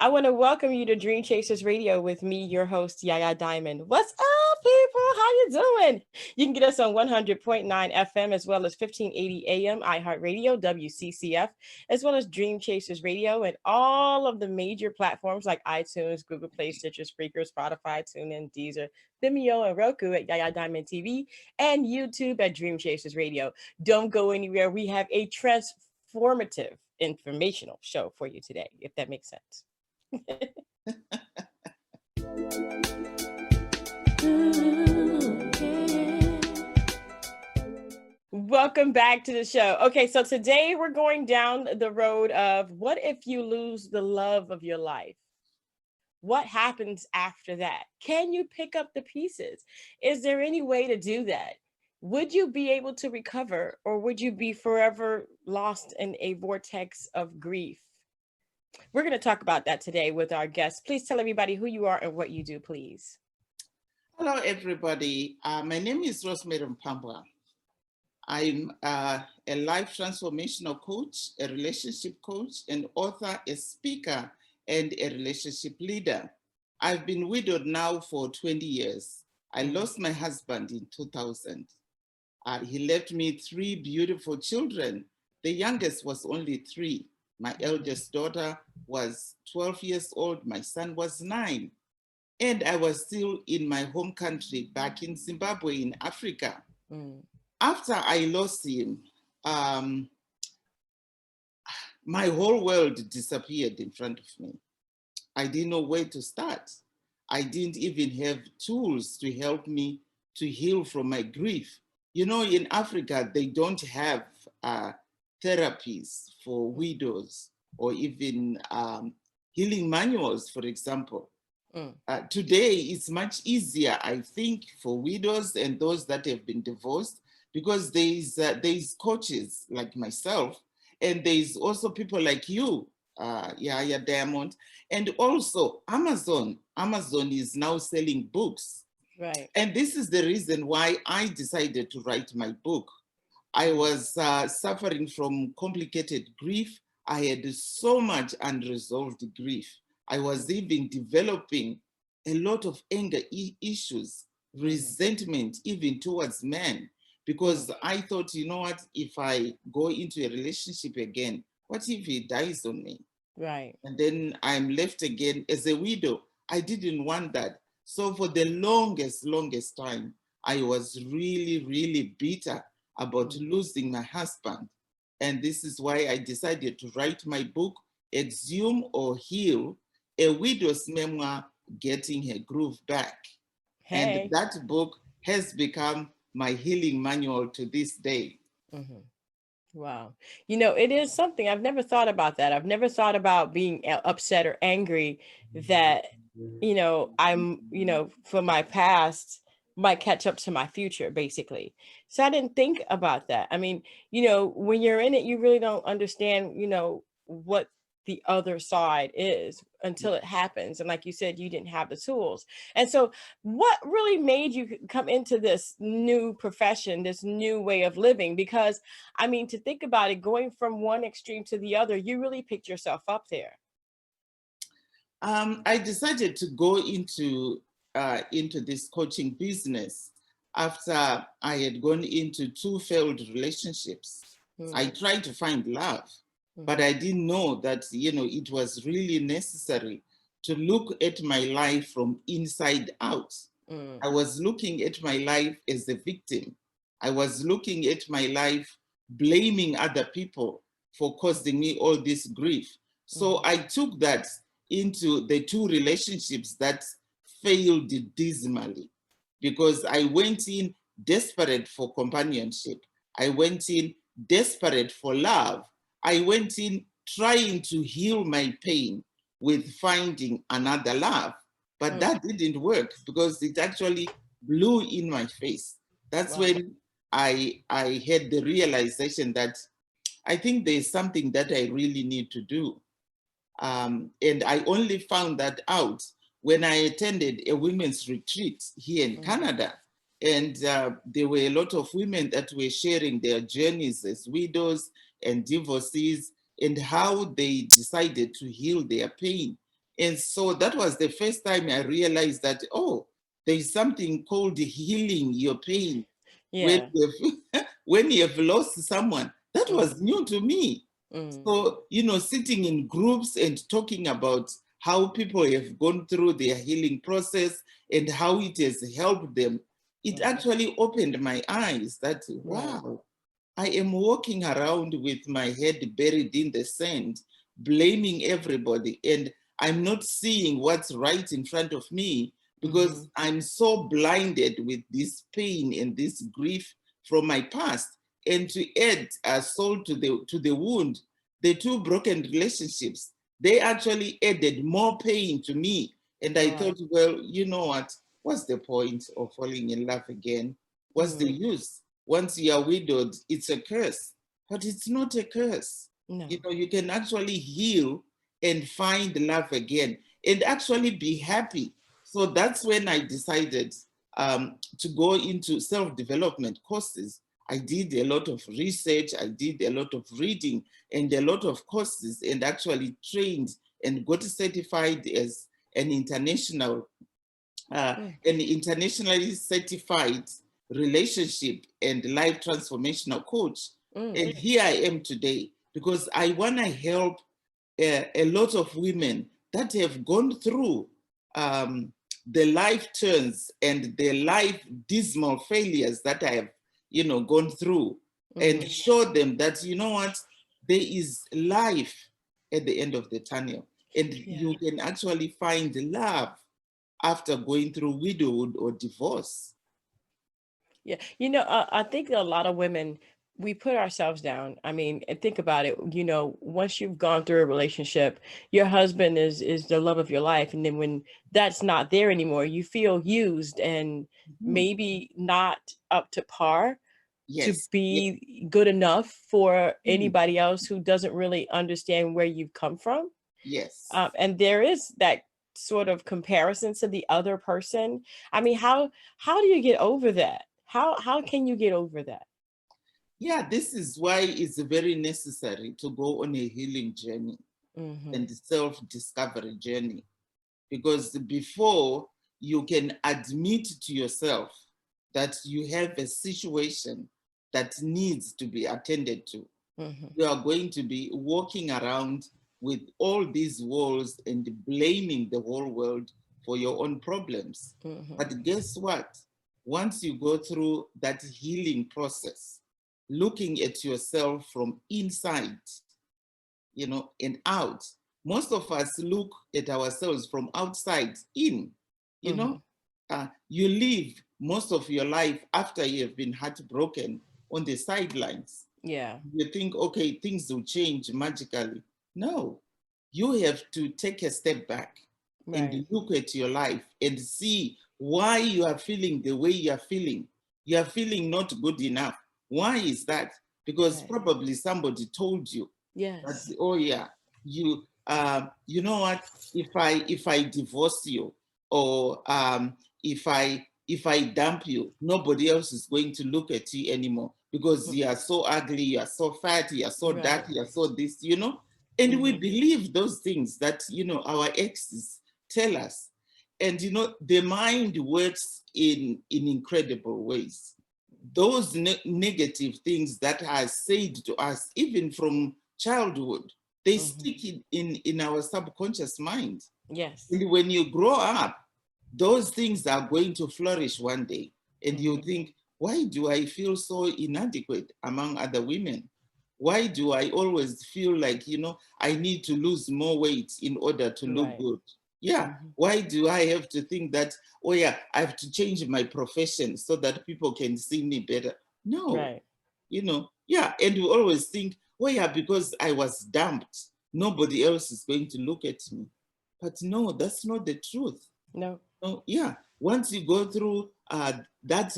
I want to welcome you to Dream Chasers Radio with me, your host, Yaya Diamond. What's up, people? How you doing? You can get us on 100.9 FM as well as 1580 AM, iHeartRadio, WCCF, as well as Dream Chasers Radio and all of the major platforms like iTunes, Google Play, Stitcher, Spreaker, Spotify, TuneIn, Deezer, Vimeo, and Roku at Yaya Diamond TV, and YouTube at Dream Chasers Radio. Don't go anywhere. We have a transformative informational show for you today, if that makes sense. Welcome back to the show. Okay, so today we're going down the road of what if you lose the love of your life? What happens after that? Can you pick up the pieces? Is there any way to do that? Would you be able to recover, or would you be forever lost in a vortex of grief? We're going to talk about that today with our guests. Please tell everybody who you are and what you do, please. Hello, everybody. My name is Rosemary Mupambwa. I'm a life transformational coach, a relationship coach, an author, a speaker, and a relationship leader. I've been widowed now for 20 years. I lost my husband in 2000. He left me 3 beautiful children. The youngest was only 3. My eldest daughter was 12 years old. My son was 9. And I was still in my home country back in Zimbabwe in Africa. After I lost him, my whole world disappeared in front of me. I didn't know where to start. I didn't even have tools to help me to heal from my grief. You know, in Africa, they don't have therapies for widows or even healing manuals, for example. Today, it's much easier, I think, for widows and those that have been divorced, because there's coaches like myself, and there's also people like you, Yaya Diamond, and also Amazon. Amazon is now selling books. Right. And this is the reason why I decided to write my book. I was suffering from complicated grief. I had so much unresolved grief. I was even developing a lot of anger issues, resentment, even towards men, because I thought, you know what, if I go into a relationship again, what if he dies on me? Right. And then I'm left again as a widow. I didn't want that. So for the longest time, I was really, really bitter about losing my husband. And this is why I decided to write my book, Exhume or Heal, a widow's memoir, Getting Her Groove Back. Hey. And that book has become my healing manual to this day. Wow. You know, it is something I've never thought about that. I've never thought about being upset or angry that, you know, I'm, you know, for my past might catch up to my future, basically. So I didn't think about that. I mean, you know, when you're in it, you really don't understand, you know, what the other side is until it happens. And like you said, you didn't have the tools. And so what really made you come into this new profession, this new way of living? Because I mean, to think about it, going from one extreme to the other, you really picked yourself up there. I decided to go into this coaching business after I had gone into 2 failed relationships. I tried to find love, but I didn't know that, you know, it was really necessary to look at my life from inside out. I was looking at my life as a victim. I was looking at my life blaming other people for causing me all this grief. So I took that into the 2 relationships that failed dismally, because I went in desperate for companionship. I went in desperate for love. I went in trying to heal my pain with finding another love, but that didn't work because it actually blew in my face. That's when I had the realization that I think there's something that I really need to do. And I only found that out when I attended a women's retreat here in Canada. And there were a lot of women that were sharing their journeys as widows and divorcees and how they decided to heal their pain. And so that was the first time I realized that, oh, there is something called healing your pain. Yeah. When you have lost someone, that was new to me. Mm. So, sitting in groups and talking about how people have gone through their healing process and how it has helped them, it actually opened my eyes that, wow, I am walking around with my head buried in the sand, blaming everybody, and I'm not seeing what's right in front of me because I'm so blinded with this pain and this grief from my past. And to add salt to the wound, the two broken relationships, they actually added more pain to me. And I thought, well, you know what? What's the point of falling in love again? What's the use? Once you are widowed, it's a curse. But it's not a curse. No. You can actually heal and find love again and actually be happy. So that's when I decided to go into self-development courses. I did a lot of research, I did a lot of reading and a lot of courses, and actually trained and got certified as an internationally certified relationship and life transformational coach. And here I am today because I want to help a lot of women that have gone through the life turns and the life dismal failures that I have, gone through, and show them that, you know what, there is life at the end of the tunnel, and you can actually find love after going through widowhood or divorce. Yeah. I think a lot of women, we put ourselves down. I mean, and think about it, once you've gone through a relationship, your husband is the love of your life. And then when that's not there anymore, you feel used and maybe not up to par to be good enough for anybody else who doesn't really understand where you've come from. Yes. And there is that sort of comparison to the other person. I mean, how do you get over that? How can you get over that? Yeah, this is why it's very necessary to go on a healing journey and self-discovery journey. Because before you can admit to yourself that you have a situation that needs to be attended to, you are going to be walking around with all these walls and blaming the whole world for your own problems. But guess what? Once you go through that healing process, looking at yourself from inside, and out. Most of us look at ourselves from outside in, you live most of your life after you have been heartbroken on the sidelines. Yeah. You think, okay, things will change magically. No, you have to take a step back and look at your life and see why you are feeling the way you are feeling. You are feeling not good enough. Why is that? Because probably somebody told you. Yes. That, oh yeah, you know what? If I divorce you, or if I dump you, nobody else is going to look at you anymore because you are so ugly, you are so fat, you are so dirty, you are so this, And we believe those things that, our exes tell us. And, the mind works in incredible ways. Those negative things that are said to us, even from childhood, they stick in our subconscious mind. Yes. And when you grow up, those things are going to flourish one day. And you think, why do I feel so inadequate among other women? Why do I always feel like, I need to lose more weight in order to look good? Yeah. Why do I have to think that, oh yeah, I have to change my profession so that people can see me better? No. Yeah. And we always think, oh yeah, because I was dumped, nobody else is going to look at me. But no, that's not the truth. No. Yeah. Once you go through that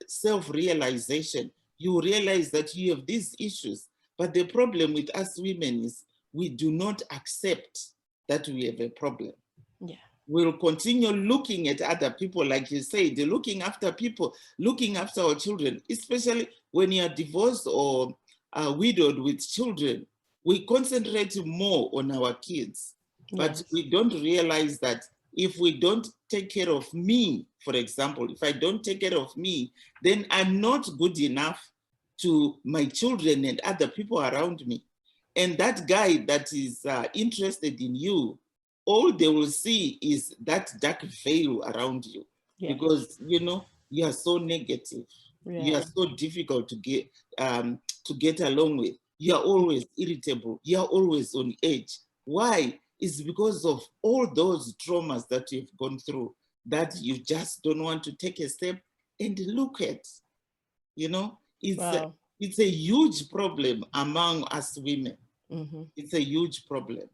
self-realization, you realize that you have these issues. But the problem with us women is we do not accept that we have a problem. Yeah. We'll continue looking at other people, like you say, they're looking after people, looking after our children, especially when you're divorced or widowed with children. We concentrate more on our kids. But Yes. we don't realize that if we don't take care of me, for example, if I don't take care of me, then I'm not good enough to my children and other people around me. And that guy that is interested in you, all they will see is that dark veil around you, Yes. because you are so negative. You Yeah. are so difficult to get along with. You are always irritable. You are always on edge. Why? It's because of all those traumas that you've gone through that you just don't want to take a step and look at. Wow. It's a huge problem among us women. Mm-hmm. It's a huge problem.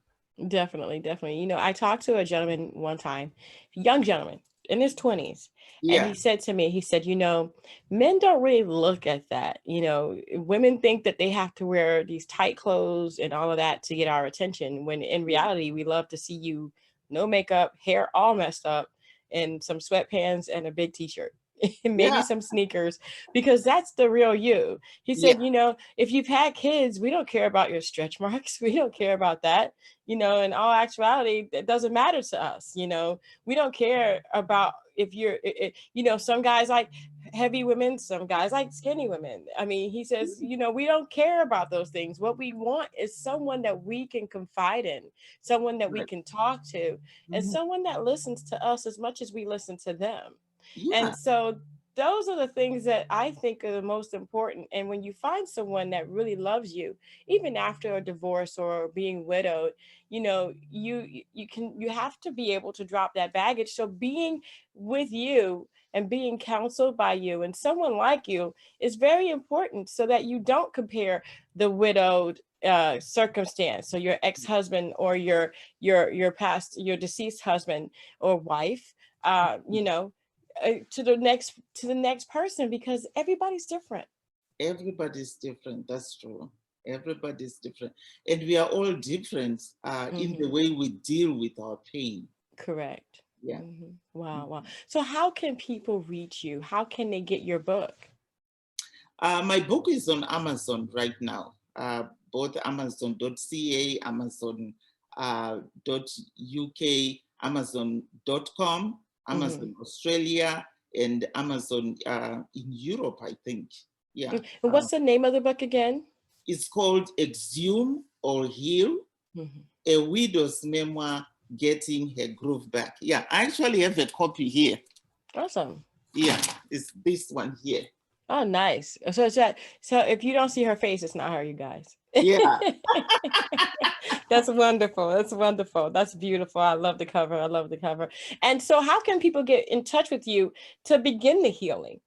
Definitely, definitely. I talked to a gentleman one time, young gentleman in his 20s, and Yeah. he said to me, he said, men don't really look at that. Women think that they have to wear these tight clothes and all of that to get our attention, when in reality, we love to see you no makeup, hair all messed up, and some sweatpants and a big t-shirt. Maybe Yeah. some sneakers, because that's the real you. He Yeah. said, if you've had kids, we don't care about your stretch marks. We don't care about that. In all actuality, it doesn't matter to us. We don't care about if some guys like heavy women, some guys like skinny women. I mean, he says, we don't care about those things. What we want is someone that we can confide in, someone that we Right. can talk to, and Mhm. someone that listens to us as much as we listen to them. Yeah. And so those are the things that I think are the most important. And when you find someone that really loves you, even after a divorce or being widowed, you have to be able to drop that baggage. So being with you and being counseled by you and someone like you is very important, so that you don't compare the widowed circumstance, so your ex-husband or your deceased husband or wife, to the next person, because everybody's different. Everybody's different. That's true. Everybody's different. And we are all different in the Mm-hmm. way we deal with our pain. Correct. Yeah. Mm-hmm. Wow, wow. So how can people reach you? How can they get your book? My book is on Amazon right now, both Amazon.ca, Amazon .uk, Amazon.com, Mm-hmm. Amazon Australia, and Amazon in Europe, I think. Yeah. And what's the name of the book again? It's called Exhume or Heal, Mm-hmm. a widow's memoir, getting her groove back. Yeah, I actually have a copy here. Awesome. Yeah, it's this one here. Oh, nice. So if you don't see her face, it's not her, you guys. Yeah. That's wonderful. That's wonderful. That's beautiful. I love the cover. I love the cover. And so how can people get in touch with you to begin the healing?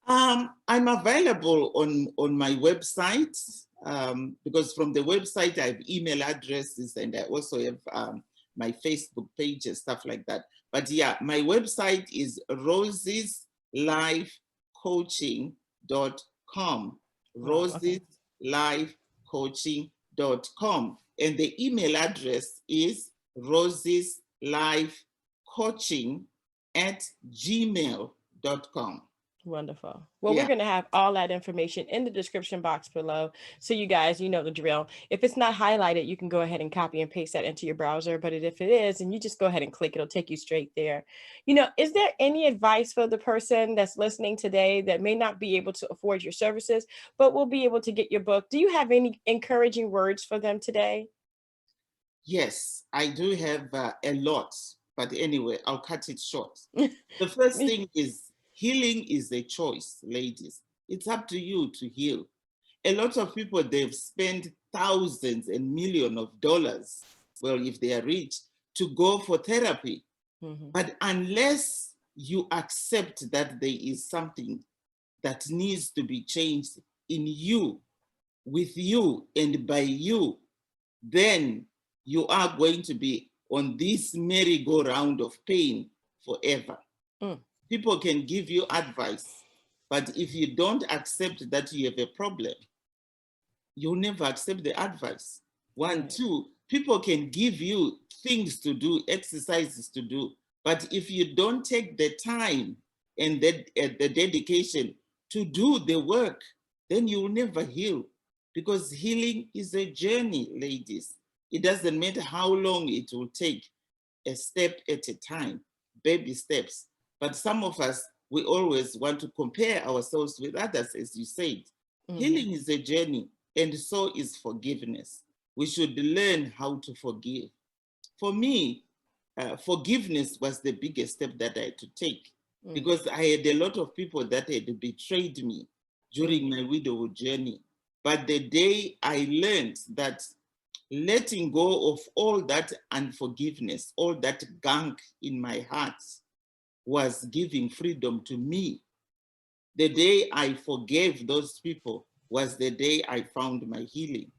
I'm available on my website, because from the website I have email addresses, and I also have my Facebook page and stuff like that. But yeah, my website is rosislifecoaching.com. Wow. Okay. rosislifecoaching.com. And the email address is rosislifecoaching@gmail.com. Wonderful. Well, we're Yeah. going to have all that information in the description box below. So you guys, you know the drill. If it's not highlighted, you can go ahead and copy and paste that into your browser. But if it is, and you just go ahead and click, it'll take you straight there. Is there any advice for the person that's listening today that may not be able to afford your services, but will be able to get your book? Do you have any encouraging words for them today? Yes, I do have a lot, but anyway, I'll cut it short. The first thing is, healing is a choice, ladies. It's up to you to heal. A lot of people, they've spent thousands and millions of dollars, well, if they are rich, to go for therapy. Mm-hmm. But unless you accept that there is something that needs to be changed in you, with you, and by you, then you are going to be on this merry-go-round of pain forever. Mm. People can give you advice, but if you don't accept that you have a problem, you'll never accept the advice. One, Right. two, people can give you things to do, exercises to do, but if you don't take the time and the dedication to do the work, then you will never heal, because healing is a journey, ladies. It doesn't matter how long it will take, a step at a time, baby steps. But some of us, we always want to compare ourselves with others, as you said. Healing is a journey, and so is forgiveness. We should learn how to forgive. For me, forgiveness was the biggest step that I had to take, because I had a lot of people that had betrayed me during my widowhood journey. But the day I learned that letting go of all that unforgiveness, all that gunk in my heart, was giving freedom to me. The day I forgave those people was the day I found my healing.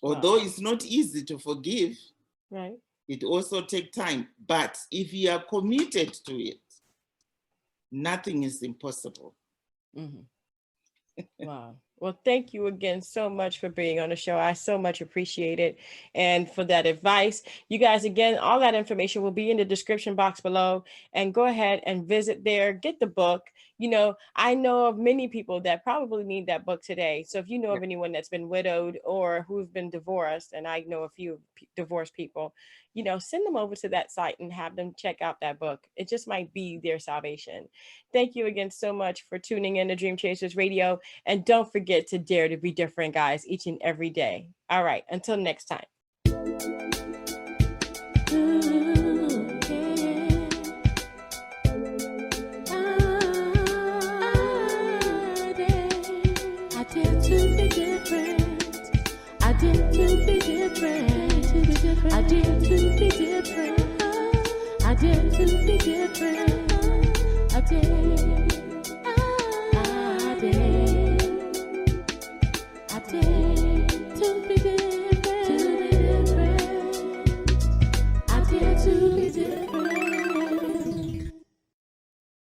Although it's not easy to forgive, right? It also takes time. But if you are committed to it, nothing is impossible. Wow. Well, thank you again so much for being on the show. I so much appreciate it. And for that advice, you guys, again, all that information will be in the description box below, and go ahead and visit there, get the book. You know, I know of many people that probably need that book today. So if you know of anyone that's been widowed or who've been divorced, and I know a few divorced people, you know, send them over to that site and have them check out that book. It just might be their salvation. Thank you again so much for tuning in to Dream Chasers Radio. And don't forget to dare to be different, guys, each and every day. All right, until next time. I dare to be different.